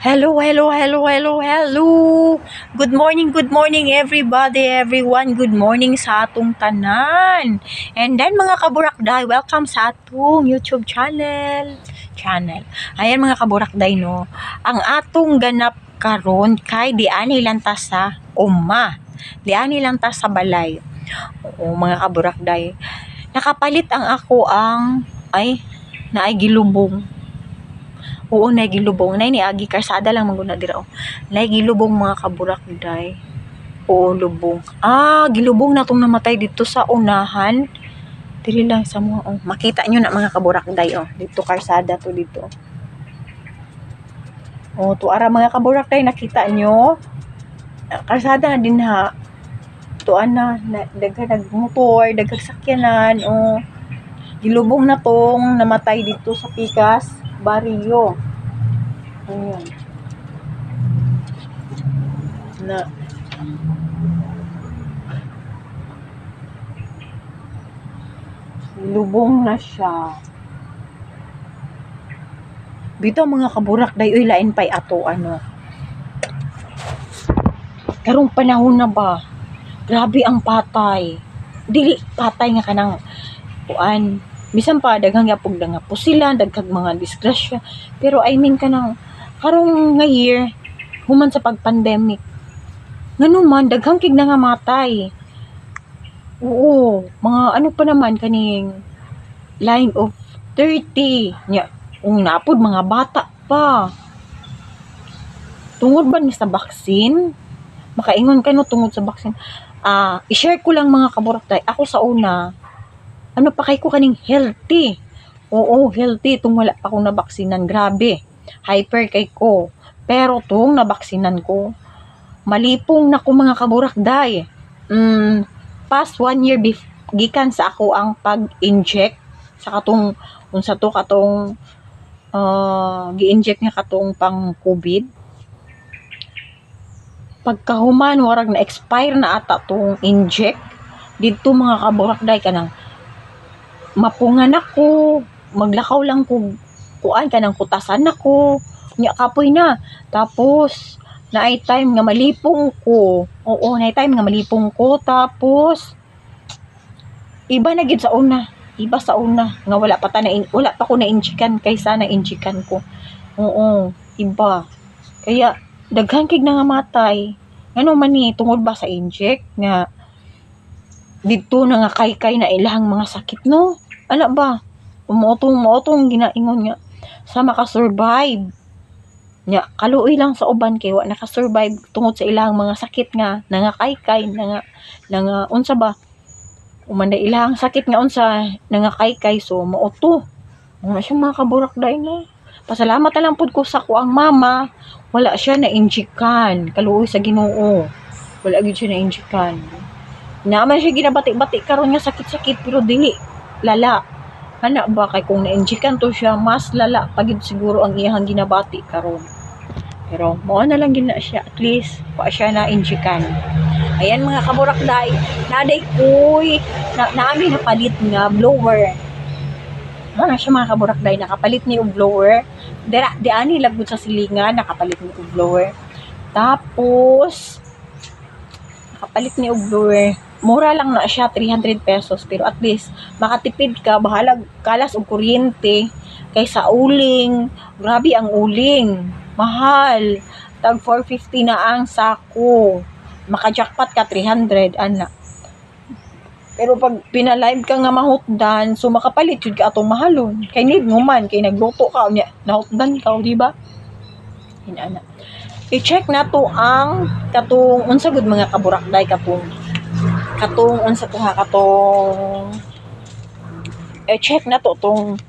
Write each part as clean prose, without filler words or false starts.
Hello, hello, hello, hello, hello. Good morning everybody, everyone. Good morning sa atong tanan. And then mga kaburakday, welcome sa atong YouTube channel. Ayan mga kaburakday no. Ang atong ganap karon kay diani lang ta sa umma. Diani lang ta sa balay. Oo mga kaburakday. Nakapalit ang ako ang naay gilubong. Oo, naigilubong. Nay ni agi karsada lang maguna dira. Naigilubong mga kaburakday. Oo, lubong. Gilubong na tong namatay dito sa unahan. Dili lang sa mga makita nyo na mga kaburakday Dito karsada to dito. To ara mga kaburakday nakita nyo. Karsada na din ha. Tuan na daghan nagmotor, daghan sakyanan gilubong na tong namatay dito sa Pikas Barrio. Ayan. Lubong na siya. Bitaw mga kaburakday, lain pa'y ato karong panahon na ba? Grabe ang patay. Dili patay nga kanang bisan pa daghang yapog nga pusila, daghang mga disgrasya. Pero I mean kanang karong nga year human sa pag-pandemic. Ngano man daghang kig nga matay. Oo, mga pa naman kaning line of 30 nya. Napod mga bata pa. Tungod ba ni sa vaccine? Makaingon ka no tungod sa vaccine. I-share ko lang mga kaburakday. Ako sa una, pa kay ko kaning healthy. Oo, healthy tung wala pa akong nabaksinan. Grabe. Hyper kay ko. Pero tung nabaksinan ko, malipong na ko mga kaburakday. Past 1 year gikan sa ako ang pag-inject sa katong unsa to katong gi-inject nga katong pang COVID. Pagkahuman warag na expire na ata tong inject didto mga kaburakday kanang mapungan ako, maglakaw lang ko kanang kutasan ako nya kapoy na. Tapos naay time nga malipong ko. Oo, naay time nga malipong ko. Tapos iba na gid sa una. Iba sa una nga wala pa ko na injikan kaysa na injikan ko. Oo, iba. Kaya daghan kig nga matay. Ngano man ni tungod ba sa inject nga didto na nga kay na ilang mga sakit no? Ala ba? Umotong ginaingon nga sa makasurvive. Nya kaluoy lang sa uban kay wa nakasurvive tungod sa ilang mga sakit nga nangakaykay nga unsa ba? Umanda ilang sakit nga unsa nangakaykay so mooto. Mga siya mga kaburakday no. Pasalamat na lang pud ko sa ko ang mama. Wala siya na injikan. Kaluoy sa Ginoo. Wala gyud siya na injikan. Naman siya ginabati-bati karon nga sakit-sakit pero dili lala. Ana ba kay kung na-injikan to siya mas lala pagid siguro ang iyang ginabati karon. Pero mao na lang gina siya at least wa siya na injikan. Ayan mga kaburakday, naday koy naami napalit nga blower. Ano siya mga kaburakday, nakapalit ni og blower. Di ani lagud sa silingan, nakapalit ni og blower. Tapos nakapalit ni og blower. Mura lang na siya, 300 pesos. Pero at least, makatipid ka, bahalag kalas og kuryente, kaysa uling. Grabe ang uling. Mahal. Tag 450 na ang sako. Maka-jackpot ka, 300. Ana. Pero pag pinalive ka nga mahutdan, so makapalit yun ka atong mahalon. Kay need mo man, kay nagluto ka, nahutdan ka, di ba? Hinana. I-check na to ang katong unsa gud mga kaburakday katong unsa to ha katong check na to tong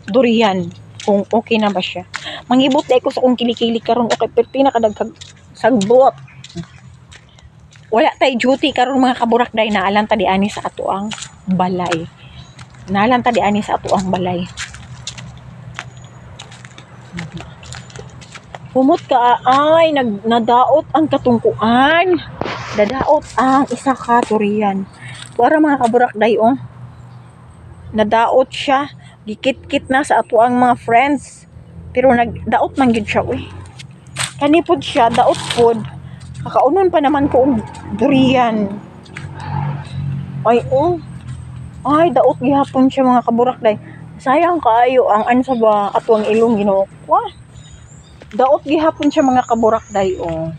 durian kung okay na ba siya. Mangibot dai ko sa kung kilikili karon okay pero pinakadaghang sagbot. Wala tay duty karon mga kaburakday na alam ta diani sa ato ang balay. Naalam ta diani sa ato ang balay. Humot ka nadaot ang katungkuan. Dadaot ang isa ka durian. Para mga kaburakday nadaot siya. Gikit-kit na sa ato ang mga friends. Pero nagdaot man gid siya Kanipod siya, daot pod. Kakaunon pa naman ko og durian. Ay, oh. Ay, daot gihapon siya mga kaburakday. Sayang kaayo ang ano sa ba atong ilong Ginoo. Wah. Daot gihapon siya mga kaburakday, oh.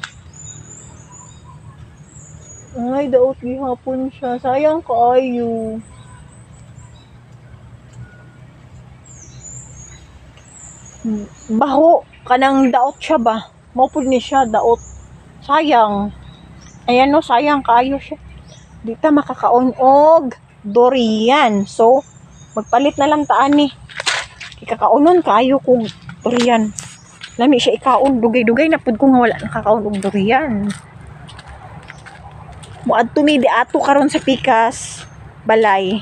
Ay, daot gihapon siya. Sayang kaayo. Baho kanang daot siya ba? Mopud ni siya daot. Sayang. Ayan no, sayang kaayo siya. Di ta makakaon og durian. So, magpalit na lang taan ni. Ikakaunon kaayo kong durian. Lami siya ikaon. Dugay-dugay na pud ko nga wala nakakaon og durian. Muadto mi di ato karon sa pikas balay.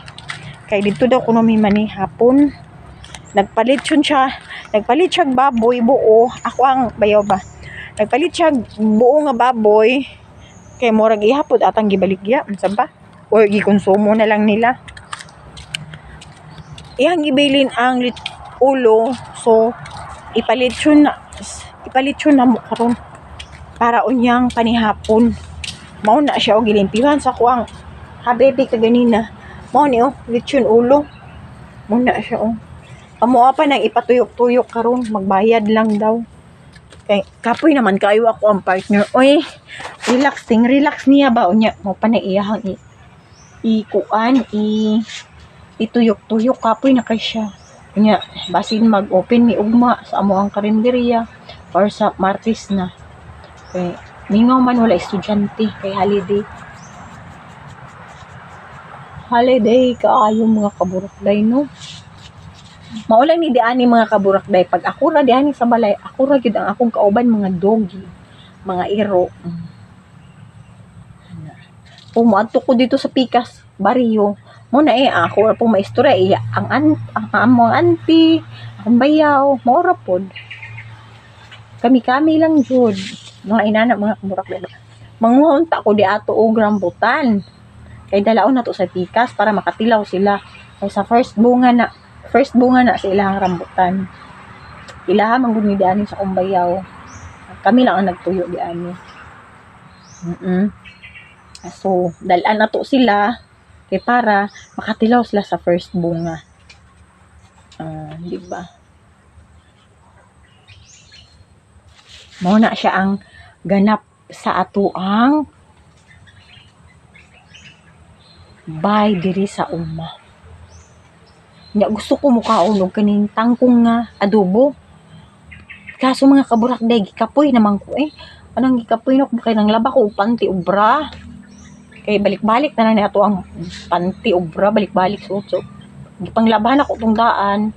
Kay dito daw kuno mi mani hapon. Nagpalit siya baboy buo. Ako ang bayaw ba. Nagpalit siya buo nga baboy. Kay murag ihapod atang gibaligya. Unsa ba? O gikonsumo na lang nila. Iyang gibilin ang ulo. So ipalit siya na mo karon para unyang panihapon. Mao na siya og gilimpihan sa kuang habebe kaganina. Mao ni lechon ulo. Mao na siya Amo pa nang ipatuyok-tuyok karon, magbayad lang daw. Kay kapoy naman kayo ako ang partner. Oy, relax niya ba unya mo pa na iyahang ituyok-tuyok kapoy na kay siya. Unya basin mag-open mi ugma sa amo ang karinderya or sa Martis na. Kay mingaw man wala estudyante kay holiday. Holiday kaayo mga kaburakday no. Maulay ni diani mga kaburakday pag ako ra diani sa balay, ako ra gyud ang akong kauban mga doggy, mga iro. Kung moadto ko dito sa Pikas, Barrio, mo na ako ra pong maistorya ang among auntie, ang bayaw, maura pod. Kami lang jud, mga inana mga kaburakday. Manguhunta ko di ato og rambutan. Kay dalaon na to sa Pikas para makatilaw sila. Kay sa first bunga na sa ilahang rambutan. Ilaha man gud ni diani sa kumbayaw. Kami lang ang nagtuyo diani. So, dalan na to sila kay para makatilaw sila sa first bunga. Di ba? Mao na siya ang ganap sa atoang bay diri sa uma. Nya gusto ko mukaon og kaning tangkong nga adobo. Kaso mga kaburakday gikapoy naman ko anang gikapoy no kay nang laba ko og panty ubra. Kay balik-balik na ni ato ang panty ubra balik-balik so gipanglaban ako tong daan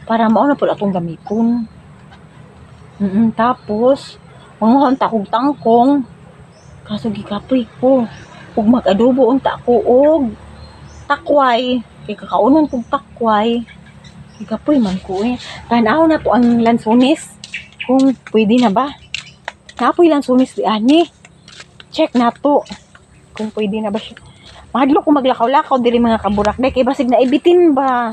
para mao na pud atong gamiton. Tapos manguhon ta kog tangkong. Kaso gikapoy ko ug mag-adobo unta ko og takway. Kay kakaunon kong takway. Ikapoy man ko Tanaw na to ang lansones. Kung pwede na ba. Napoy lansones di ani. Check na to. Kung pwede na ba siya. Mahadlo ko maglakaw-lakaw diri mga kaburakday. Kay basig na ibitin ba.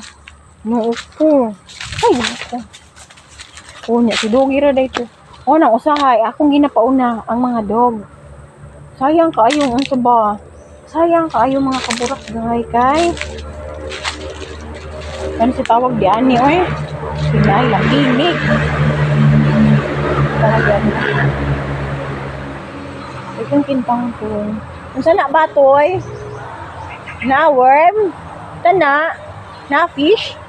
Noo ko. Ay, nako. Nya si doggy ra dayto. Nang usahay. Akong ginapauna ang mga dog. Sayang kaayong unsa ba. Sayang kaayo mga kaburakday kay kan si tawag di ani Sinay lang dinig. Talaga. Itong kintang ko. Unsa na ba toy? Na worm? Tana? Na fish?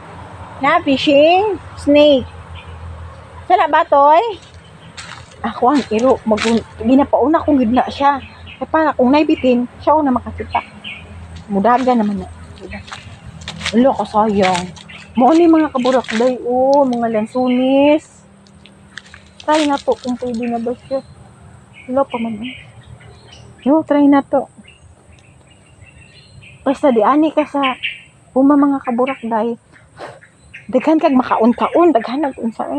Na fishing? Snake? Sana ba toy? Ako ang iro. Ginapauna kong gid na siya. Kaya para kung naibitin, siya na makakita. Mudaga naman na. Ulo ka sayang. Mo ni mga kaburakday mga lansunis. Try na to kung pwede na ba siya. Ulo pa man. Try na to. Basta di ani ka sa mga kaburakday. Daghan kag makaon-kaon, daghan nag unsa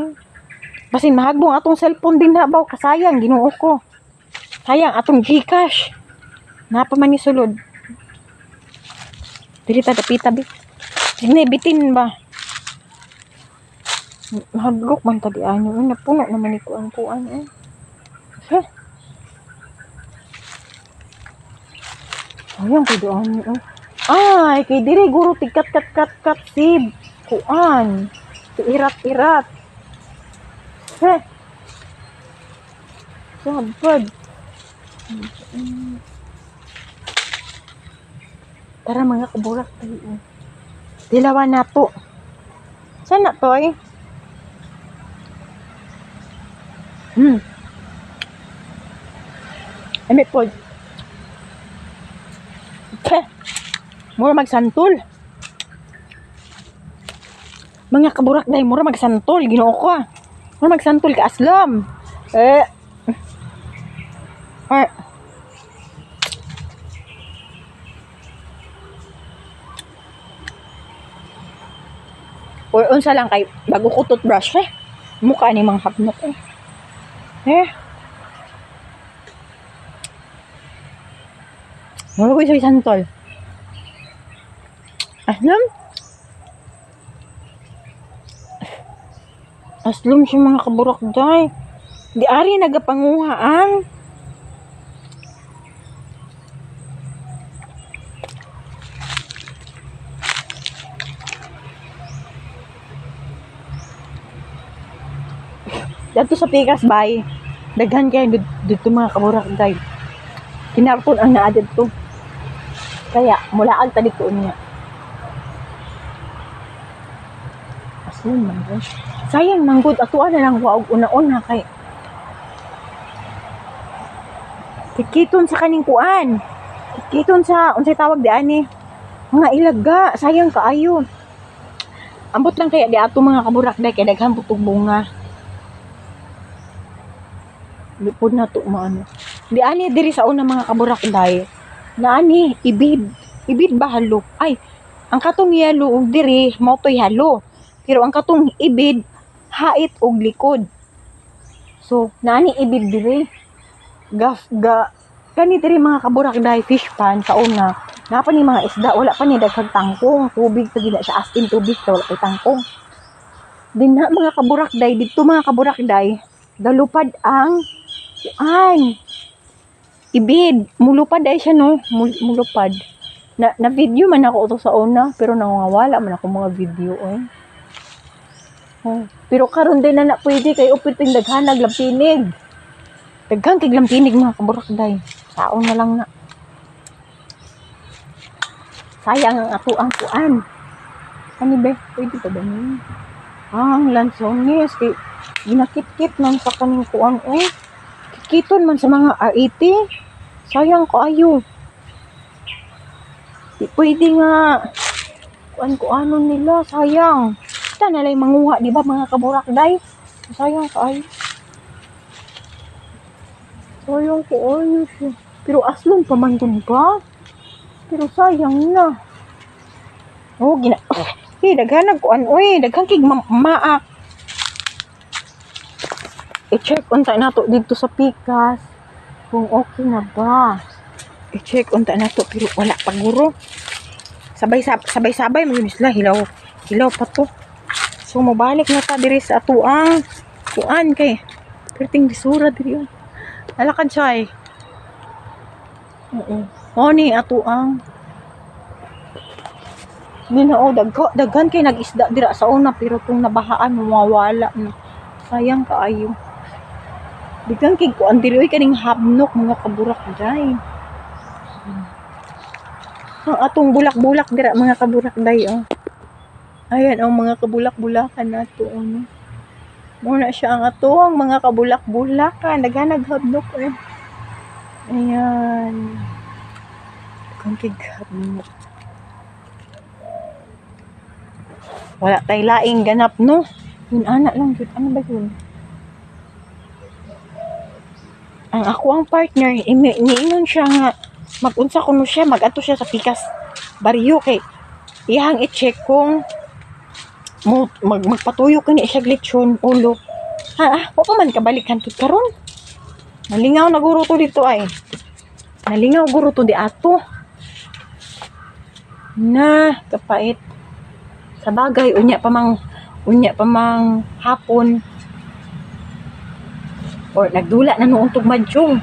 Basin mahagbong atong cellphone din na baw kasayang Ginoo ko. Sayang atong GCash. Napa man ni sulod. Dili ta dapita bi. Sige bitin ba. Hadlok man ta di anyo. Napuno naman ito ang kuan Huh? Ayun, kay doon. Ay, kay dire guro tikat kat sib. Kuan. Si irat-irat. Heh. Sabad. Tara mga kaburak tayo. Dilawan na to. Saan na to eh? Ami po. Mura magsantol. Mga kaburak dahil mura magsantol. Ginoo ko ah. Mura magsantol ka aslam. Or unsa lang kay bago ko toothbrush mukha ni mga hapnot mura ko isa santol. Aslom siya mga kaburak day. Di ari nagapanguhaan. Dato sa pikas bay. Daghan kayo dito mga kaburak day. Kinarton ang naa dito. Kaya mulaag ta dito niya. Aslom man day. Sayang manggod atuan na lang waog una-una kay kikiton sa kaning kuan. Kikiton sa unsay tawag di ani? Mga ilaga, sayang kaayo. Ambot lang kaya di ato mga kaburak day kay daghan putog bunga. Lipod na to maano. Di ani diri sa una mga kaburak day. Na ani ibid ba halo? Ay, ang katong yelo og diri mao toy halo. Pero ang katong ibid hait og likod. So, naani ibid diri. Kani diri mga kaburak day fish pan sa una. Napa ni mga isda, wala pa ni daghang tangkong. Tubig pa gina siya astin tubig, wala pa tangkong. Din na mga kaburak day dito mga kaburak day, galupad ang ibid. Mulupad day siya no, mulupad. Na video man ako to sa una, pero nangawala man ako mga video Pero karon din na pwede kay upiting daghanag lampinig. Daghang kay lampinig mga kaburak day. Saon na lang na. Sayang ang ato ang kuan. Ano ba? Pwede pa ba niya? Ang lansones kay ginakit-kit man sa kaning kuan kikiton man sa mga R80. Sayang kaayo. Di pwede nga kuan-kuanon nila, sayang. Kita na lang manguha, di ba mga kaburak day? Sayang kaayo. Sayang kaayo siya. Pero aslon pa man dun ba? Pero sayang na. Daghanag kuan daghang kig maak. I-check unta nato dito sa pikas kung okay na ba. I-check unta nato pero wala pa guro. Sabay-sabay mo yun sila hilaw pa to. So mabalik na ta diri sa atuang kuan kay perting bisura diri alakad siya ni atuang daghan kay nag-isda dira sa una pero kung nabahaan mawawala na. Sayang kaayo. Daghan kay kuan diri kaning habnok mga kaburak day. Ang atong bulak-bulak dira mga kaburak day Ayan ang mga kabulak-bulakan nato Muna siya ang atong mga kabulak-bulakan. Daghanag habnok Ayan. Kangkig habnok. Wala tay laing ganap no. Yun anak lang jud. Ano ba yun? Ang ako ang partner niingon siya nga magunsa kuno siya mag-ato siya sa pikas baryo kay iyang i-check kung magpatuyo kani siya glitchon ulo. Wa pa man kabalik hantud karon. Nalingaw na guro to dito Nalingaw guro to di ato. Na kapait. Sa bagay unya pa mang hapon. or nagdula na noong tugmadjong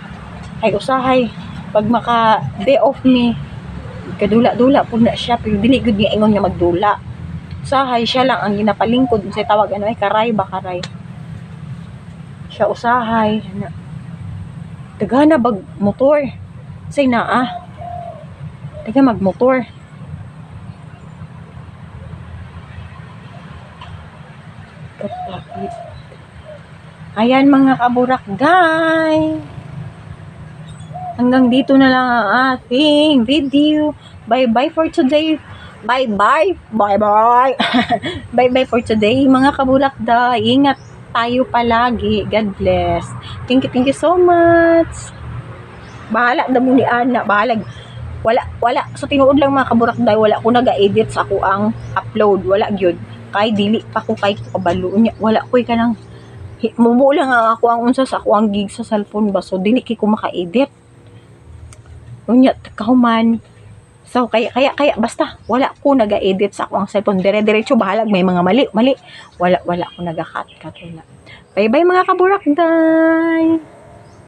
ay usahay pag maka day off ni kadula-dula po na siya pero dili gud niya ingon nga magdula. Usahay siya lang ang ginapalingkod sa tawag ano ay karay ba karay. Siya usahay na dagana bag motor. Say naa. Taga magmotor. Kapit. Ayan mga kaburakday. Hanggang dito na lang ang ating video. Bye-bye for today. Bye-bye. Bye-bye. Bye-bye for today mga kaburakday. Ingat tayo palagi. God bless. Thank you so much. Bahala na mo ni Ana. Bahala. Wala. Sa tinuod lang mga kaburakday, wala ko naga-edit sa ako ang upload. Wala gyud. Kay dili pa ko kay kabalo niya. Wala ko'y kanang mumo lang ang ako ang unsa sa ako ang gig sa cellphone ba. So dili kay ko maka-edit. Unya kahuman. So kaya basta wala ko naga-edit sa ako ang cellphone. Dire-diretso bahalag may mga mali. Wala ko naga-cut wala. Bye-bye mga kaburakday.